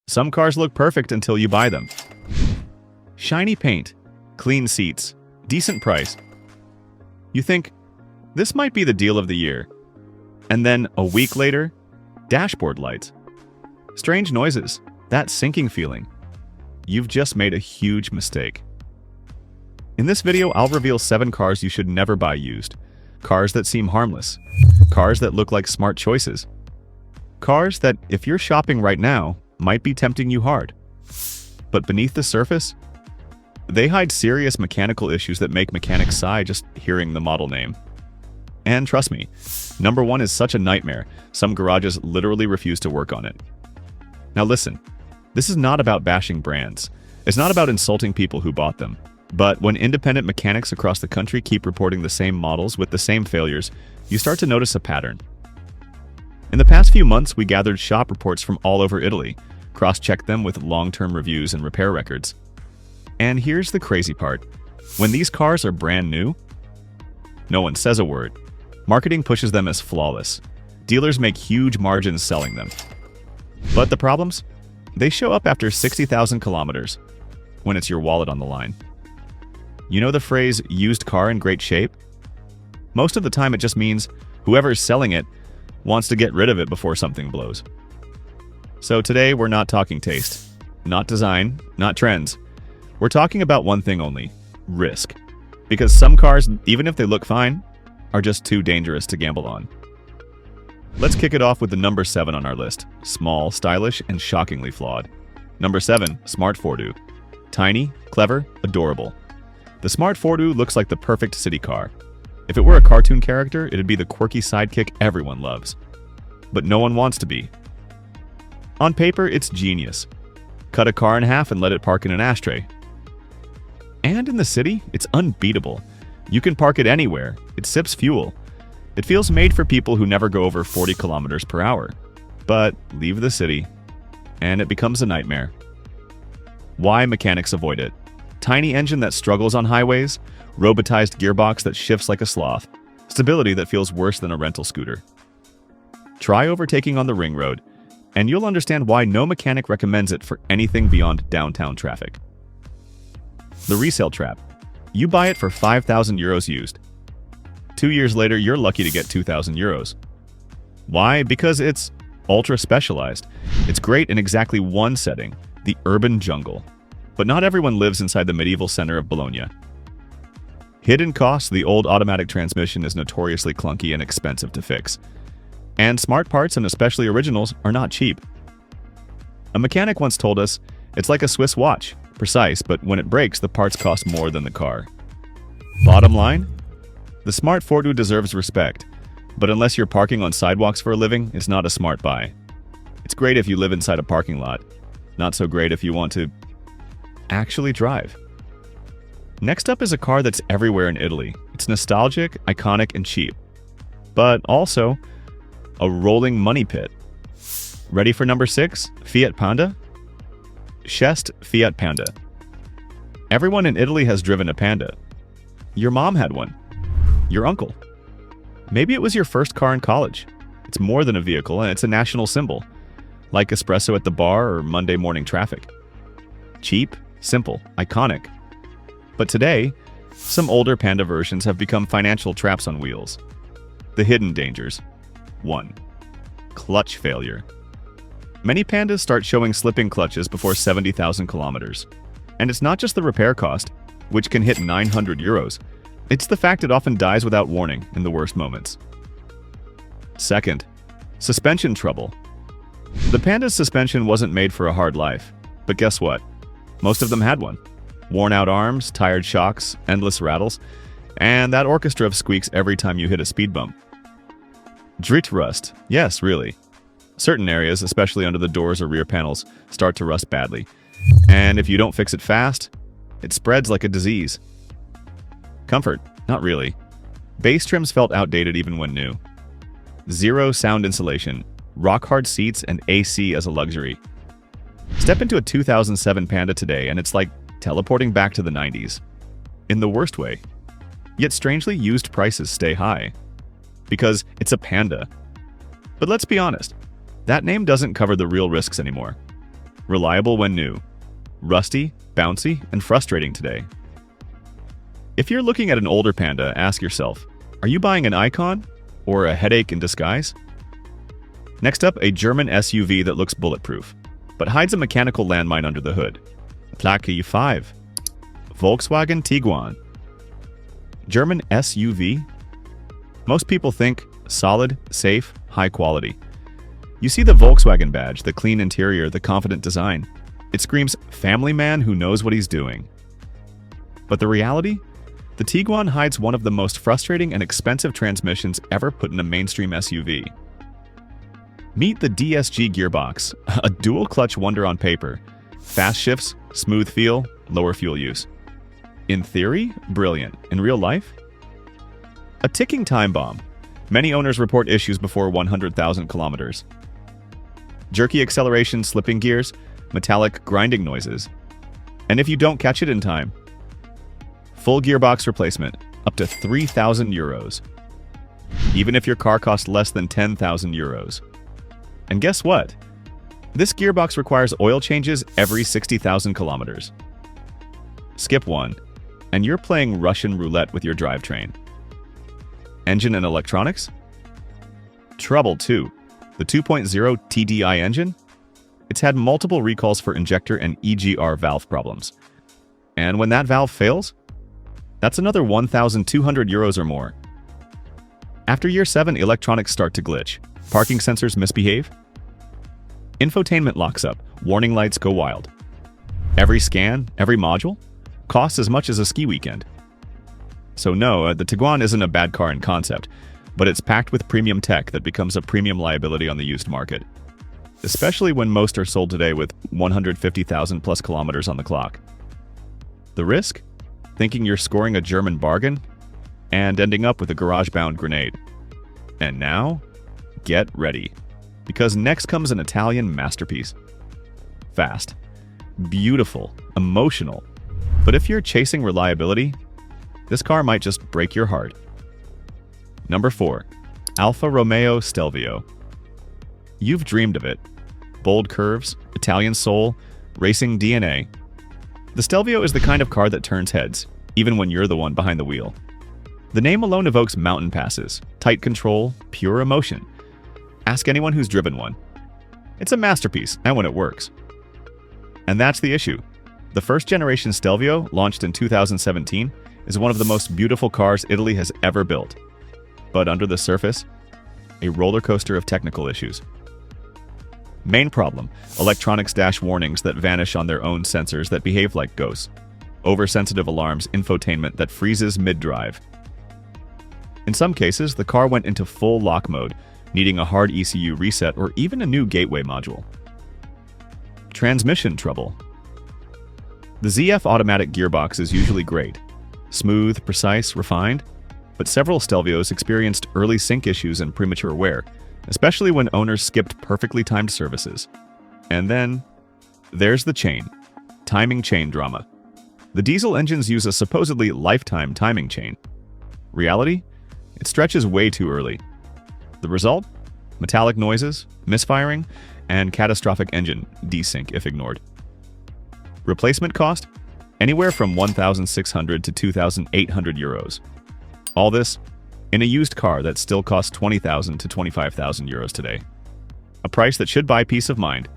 Some cars look perfect until you buy them. Shiny paint, clean seats, decent price. You think, this might be the deal of the year. And then, a week later, dashboard lights. Strange noises, that sinking feeling. You've just made a huge mistake. In this video, I'll reveal 7 cars you should never buy used. Cars that seem harmless. Cars that look like smart choices. Cars that, if you're shopping right now, might be tempting you hard. But beneath the surface, they hide serious mechanical issues that make mechanics sigh just hearing the model name. And trust me, number 1 is such a nightmare, some garages literally refuse to work on it. Now listen, this is not about bashing brands. It's not about insulting people who bought them. But when independent mechanics across the country keep reporting the same models with the same failures, you start to notice a pattern. In the past few months, we gathered shop reports from all over Italy, cross-checked them with long-term reviews and repair records. And here's the crazy part. When these cars are brand new, no one says a word. Marketing pushes them as flawless. Dealers make huge margins selling them. But the problems? They show up after 60,000 kilometers, when it's your wallet on the line. You know the phrase, used car in great shape? Most of the time it just means whoever's selling it wants to get rid of it before something blows. So today we're not talking taste, not design, not trends. We're talking about one thing only, risk. Because some cars, even if they look fine, are just too dangerous to gamble on. Let's kick it off with the number 7 on our list. Small, stylish, and shockingly flawed. Number 7, Smart FORTWO. Tiny, clever, adorable. The Smart FORTWO looks like the perfect city car. If it were a cartoon character, it'd be the quirky sidekick everyone loves. But no one wants to be. On paper, it's genius. Cut a car in half and let it park in an ashtray. And in the city, it's unbeatable. You can park it anywhere. It sips fuel. It feels made for people who never go over 40 kilometers per hour. But leave the city, and it becomes a nightmare. Why mechanics avoid it? Tiny engine that struggles on highways, robotized gearbox that shifts like a sloth, stability that feels worse than a rental scooter. Try overtaking on the ring road, and you'll understand why no mechanic recommends it for anything beyond downtown traffic. The resale trap. You buy it for 5,000 euros used. 2 years later, you're lucky to get 2,000 euros. Why? Because it's ultra specialized. It's great in exactly one setting, the urban jungle. But not everyone lives inside the medieval center of Bologna. Hidden costs, the old automatic transmission is notoriously clunky and expensive to fix. And smart parts, and especially originals, are not cheap. A mechanic once told us, it's like a Swiss watch, precise, but when it breaks, the parts cost more than the car. Bottom line? The Smart FORTWO deserves respect, but unless you're parking on sidewalks for a living, it's not a smart buy. It's great if you live inside a parking lot. Not so great if you want to actually drive. Next up is a car that's everywhere in Italy. It's nostalgic, iconic, and cheap. But also, a rolling money pit. Ready for number 6? Fiat Panda? Chest Fiat Panda. Everyone in Italy has driven a Panda. Your mom had one. Your uncle. Maybe it was your first car in college. It's more than a vehicle, and it's a national symbol. Like espresso at the bar or Monday morning traffic. Cheap, simple, iconic. But today, some older Panda versions have become financial traps on wheels. The hidden dangers. 1. Clutch failure. Many Pandas start showing slipping clutches before 70,000 kilometers. And it's not just the repair cost, which can hit 900 euros. It's the fact it often dies without warning in the worst moments. 2. Suspension trouble. The Panda's suspension wasn't made for a hard life. But guess what? Most of them had one. Worn out arms, tired shocks, endless rattles, and that orchestra of squeaks every time you hit a speed bump. Drit rust. Yes, really. Certain areas, especially under the doors or rear panels, start to rust badly. And if you don't fix it fast, it spreads like a disease. Comfort. Not really. Base trims felt outdated even when new. Zero sound insulation, rock-hard seats, and AC as a luxury. Step into a 2007 Panda today and it's like teleporting back to the 90s. In the worst way. Yet strangely, used prices stay high. Because it's a Panda. But let's be honest, that name doesn't cover the real risks anymore. reliable when new, rusty, bouncy, and frustrating today. If you're looking at an older Panda, ask yourself, are you buying an icon or a headache in disguise? Next up, a German SUV that looks bulletproof, but hides a mechanical landmine under the hood. Plake 5. Volkswagen Tiguan. German SUV? Most people think solid, safe, high quality. You see the Volkswagen badge, the clean interior, the confident design. It screams family man who knows what he's doing. But the reality? The Tiguan hides one of the most frustrating and expensive transmissions ever put in a mainstream SUV. Meet the DSG gearbox, a dual-clutch wonder on paper. Fast shifts, smooth feel, lower fuel use. In theory, brilliant. In real life? A ticking time bomb. Many owners report issues before 100,000 kilometers. Jerky acceleration, slipping gears, metallic grinding noises. And if you don't catch it in time, full gearbox replacement, up to 3,000 euros. Even if your car costs less than 10,000 euros. And guess what? This gearbox requires oil changes every 60,000 kilometers. Skip one, and you're playing Russian roulette with your drivetrain. Engine and electronics? Trouble too. The 2.0 TDI engine? It's had multiple recalls for injector and EGR valve problems. And when that valve fails, that's another 1,200 euros or more. After year 7, electronics start to glitch. Parking sensors misbehave. Infotainment locks up. Warning lights go wild. Every scan, every module, costs as much as a ski weekend. So no, the Tiguan isn't a bad car in concept, but it's packed with premium tech that becomes a premium liability on the used market. Especially when most are sold today with 150,000 plus kilometers on the clock. The risk? Thinking you're scoring a German bargain and ending up with a garage-bound grenade. And now, get ready, because next comes an Italian masterpiece. Fast, beautiful, emotional, but if you're chasing reliability, this car might just break your heart. Number 4. ALFA ROMEO STELVIO. You've dreamed of it. Bold curves, Italian soul, racing DNA. The Stelvio is the kind of car that turns heads, even when you're the one behind the wheel. The name alone evokes mountain passes, tight control, pure emotion. Ask anyone who's driven one. It's a masterpiece, and when it works. And that's the issue. The first-generation Stelvio, launched in 2017, is one of the most beautiful cars Italy has ever built. But under the surface, a roller coaster of technical issues. Main problem: electronics dash warnings that vanish on their own sensors that behave like ghosts. Oversensitive alarms, infotainment that freezes mid-drive. In some cases, the car went into full lock mode, needing a hard ECU reset or even a new gateway module. Transmission trouble. The ZF automatic gearbox is usually great. Smooth, precise, refined. But several Stelvios experienced early sync issues and premature wear, especially when owners skipped perfectly timed services. And then, there's the timing chain drama. The diesel engines use a supposedly lifetime timing chain. Reality? It stretches way too early. The result? Metallic noises, misfiring, and catastrophic engine desync if ignored. Replacement cost? Anywhere from 1,600 to 2,800 euros. All this in a used car that still costs 20,000 to 25,000 euros today. A price that should buy peace of mind,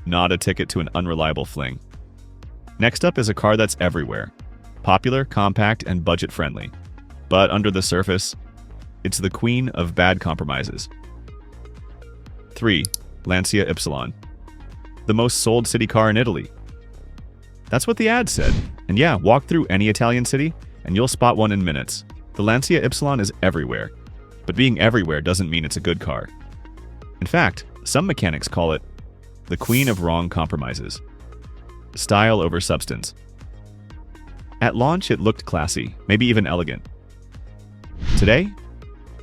not a ticket to an unreliable fling. Next up is a car that's everywhere. Popular, compact, and budget-friendly. But under the surface, it's the queen of bad compromises. 3. Lancia YPSILON. The most sold city car in Italy. That's what the ad said. And yeah, walk through any Italian city, and you'll spot one in minutes. The Lancia YPSILON is everywhere. But being everywhere doesn't mean it's a good car. In fact, some mechanics call it the queen of wrong compromises. Style over substance. At launch, it looked classy, maybe even elegant. Today,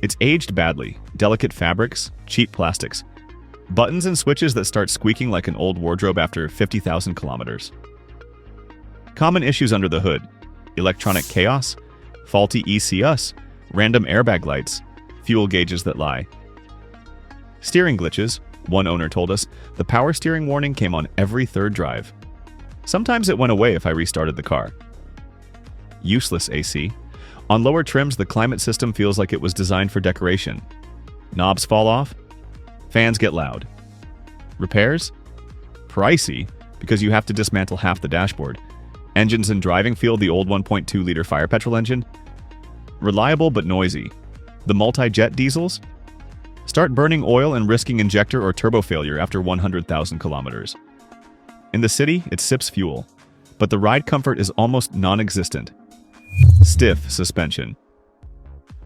it's aged badly, delicate fabrics, cheap plastics, buttons and switches that start squeaking like an old wardrobe after 50,000 kilometers. Common issues under the hood: electronic chaos, faulty ECUs, random airbag lights, fuel gauges that lie. Steering glitches, One owner told us the power steering warning came on every third drive. Sometimes it went away if I restarted the car. Useless AC. On lower trims, the climate system feels like it was designed for decoration. Knobs fall off. Fans get loud. Repairs? Pricey, because you have to dismantle half the dashboard. Engines and driving feel the old 1.2-liter fire petrol engine. Reliable but noisy. The multi-jet diesels? Start burning oil and risking injector or turbo failure after 100,000 kilometers. In the city, it sips fuel, but the ride comfort is almost non-existent. Stiff suspension.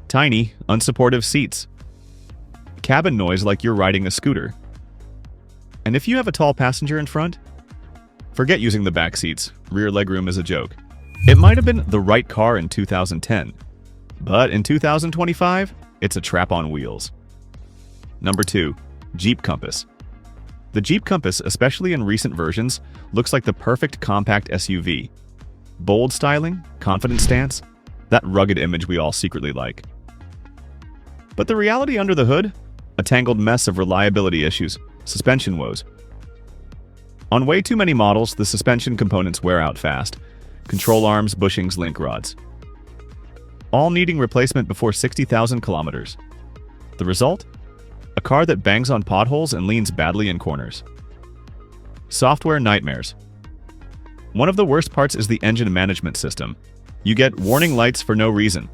Tiny, unsupportive seats. Cabin noise like you're riding a scooter. And if you have a tall passenger in front, forget using the back seats. Rear legroom is a joke. It might have been the right car in 2010, but in 2025, it's a trap on wheels. Number 2. Jeep Compass. The Jeep Compass, especially in recent versions, looks like the perfect compact SUV. Bold styling, confident stance, that rugged image we all secretly like. But the reality under the hood? A tangled mess of reliability issues, suspension woes. On way too many models, the suspension components wear out fast. Control arms, bushings, link rods. All needing replacement before 60,000 kilometers. The result? A car that bangs on potholes and leans badly in corners. Software nightmares. One of the worst parts is the engine management system. You get warning lights for no reason.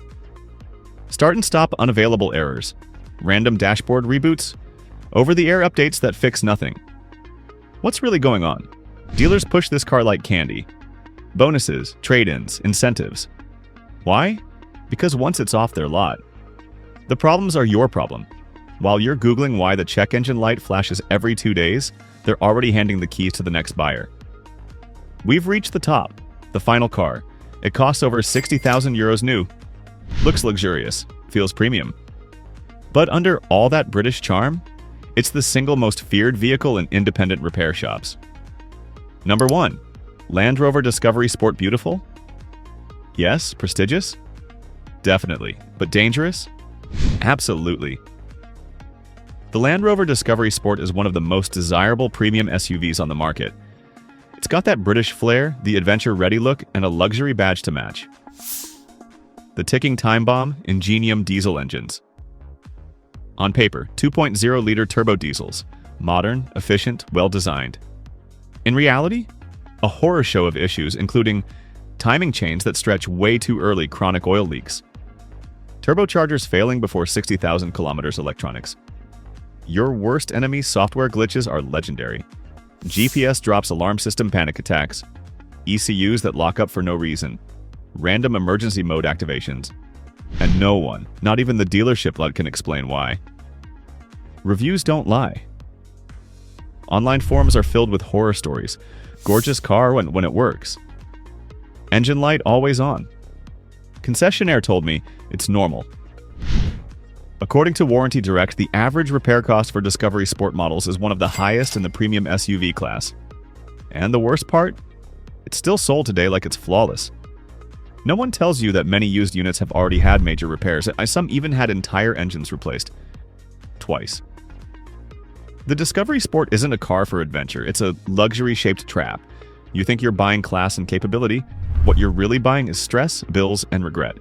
Start and stop unavailable errors. Random dashboard reboots. Over-the-air updates that fix nothing. What's really going on? Dealers push this car like candy. Bonuses, trade-ins, incentives. Why? Because once it's off their lot. The problems are your problem. While you're Googling why the check engine light flashes every 2 days, they're already handing the keys to the next buyer. We've reached the top. The final car. It costs over 60,000 euros new. Looks luxurious. Feels premium. But under all that British charm, it's the single most feared vehicle in independent repair shops. Number 1. Land Rover Discovery Sport beautiful? Yes, prestigious? Definitely. But dangerous? Absolutely. The Land Rover Discovery Sport is one of the most desirable premium SUVs on the market. It's got that British flair, the adventure-ready look, and a luxury badge to match. The ticking time bomb, Ingenium diesel engines. On paper, 2.0-liter turbo diesels. Modern, efficient, well-designed. In reality, a horror show of issues, including timing chains that stretch way too early, chronic oil leaks. Turbochargers failing before 60,000 kilometers electronics. Your worst enemy software glitches are legendary. GPS drops alarm system panic attacks. ECUs that lock up for no reason. Random emergency mode activations. And no one, not even the dealership lot, can explain why. Reviews don't lie. Online forums are filled with horror stories. Gorgeous car when it works. Engine light always on. Concessionaire told me it's normal. According to Warranty Direct, the average repair cost for Discovery Sport models is one of the highest in the premium SUV class. And the worst part? It's still sold today like it's flawless. No one tells you that many used units have already had major repairs. Some even had entire engines replaced. Twice. The Discovery Sport isn't a car for adventure. It's a luxury-shaped trap. You think you're buying class and capability. What you're really buying is stress, bills, and regret.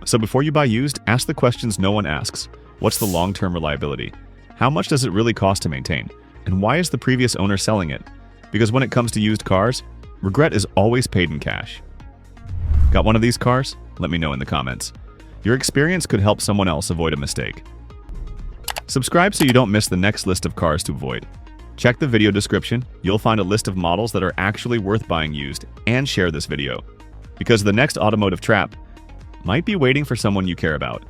So before you buy used, ask the questions no one asks. What's the long-term reliability? How much does it really cost to maintain? And why is the previous owner selling it? Because when it comes to used cars, regret is always paid in cash. Got one of these cars? Let me know in the comments. Your experience could help someone else avoid a mistake. Subscribe so you don't miss the next list of cars to avoid. Check the video description. You'll find a list of models that are actually worth buying used, and share this video. Because the next automotive trap might be waiting for someone you care about.